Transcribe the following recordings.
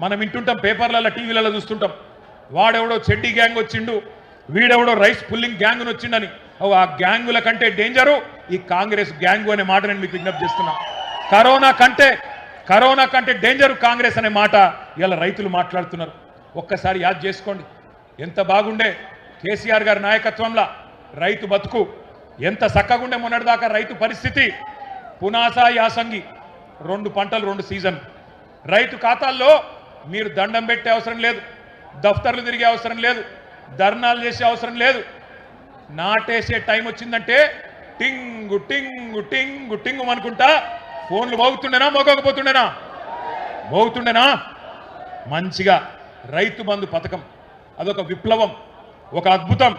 మనం వింటుంటాం, పేపర్లలో టీవీలలో చూస్తుంటాం, వాడెవడో చెడ్డీ గ్యాంగ్ వచ్చిండు, వీడెవడో రైస్ పుల్లింగ్ గ్యాంగ్ వచ్చిండని. ఆ గ్యాంగుల కంటే డేంజరు ఈ కాంగ్రెస్ గ్యాంగు అనే మాట నేను మీకు విజ్ఞప్తి చేస్తున్నా. కరోనా కంటే డేంజరు కాంగ్రెస్ అనే మాట ఇలా రైతులు మాట్లాడుతున్నారు. ఒక్కసారి యాద్ చేసుకోండి, ఎంత బాగుండే కేసీఆర్ గారి నాయకత్వంలో రైతు బతుకు, ఎంత చక్కగుండే మొన్నటిదాకా రైతు పరిస్థితి. పునాస యాసంగి 2 పంటలు 2 సీజన్. రైతు ఖాతాల్లో మీరు దండం పెట్టే అవసరం లేదు, దఫ్తర్లు తిరిగే అవసరం లేదు, ధర్నాలు చేసే అవసరం లేదు. నాటేసే టైం వచ్చిందంటే టింగు టింగు టింగు టింగు అనుకుంటా ఫోన్లు మోగుతుండేనా, మోగుతుండేనా. మంచిగా రైతు బంధు పథకం అదొక విప్లవం, ఒక అద్భుతం.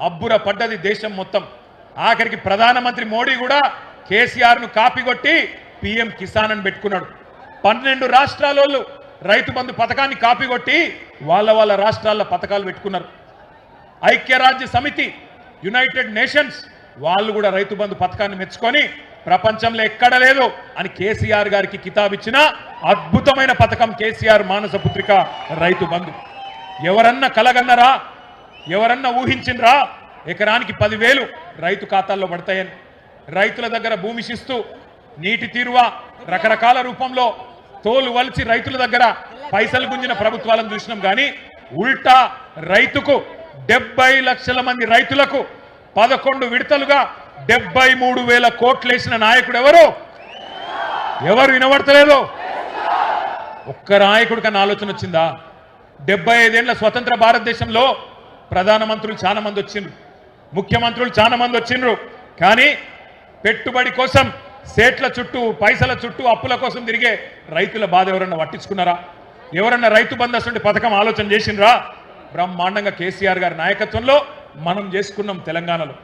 అబ్బుర పడ్డది దేశం మొత్తం. ఆఖరికి ప్రధానమంత్రి మోడీ కూడా కేసీఆర్ను కాపీ కొట్టి పిఎం కిసాన్ అని పెట్టుకున్నాడు. 12 రాష్ట్రాల రైతు బంధు పథకాన్ని కాపీ కొట్టి వాళ్ళ రాష్ట్రాల్లో పథకాలు పెట్టుకున్నారు. ఐక్యరాజ్య సమితి, యునైటెడ్ నేషన్స్ వాళ్ళు కూడా రైతు బంధు పథకాన్ని మెచ్చుకొని ప్రపంచంలో ఎక్కడ లేదు అని కేసీఆర్ గారికి కితాబిచ్చిన అద్భుతమైన పథకం కేసీఆర్ మానస పుత్రిక రైతు బంధు. ఎవరన్నా కలగన్నరా, ఎవరన్నా ఊహించినరా ఎకరానికి 10,000 రైతు ఖాతాల్లో పడతాయని? రైతుల దగ్గర భూమి శిస్తు, నీటి తీరువా రకరకాల రూపంలో తోలు వలిచి రైతుల దగ్గర పైసలు గుంజిన ప్రభుత్వాలను చూసినాం. కానీ ఉల్టా రైతుకు 70 లక్షల మంది రైతులకు 11 విడతలుగా 73,000 కోట్లు వేసిన నాయకుడు ఎవరు వినబడతలేదు? ఒక్క నాయకుడి కన్నా ఆలోచన వచ్చిందా? 75 ఏళ్ల స్వతంత్ర భారతదేశంలో ప్రధానమంత్రులు చాలా మంది వచ్చిండ్రు, ముఖ్యమంత్రులు చాలా మంది వచ్చిండ్రు. కానీ పెట్టుబడి కోసం సేట్ల చుట్టూ, పైసల చుట్టూ, అప్పుల కోసం తిరిగే రైతుల బాధ ఎవరన్నా పట్టించుకున్నారా? ఎవరన్నా రైతు బంధు పథకం ఆలోచన చేసిండ్రా? బ్రహ్మాండంగా కేసీఆర్ గారి నాయకత్వంలో మనం చేసుకున్నాం తెలంగాణలో.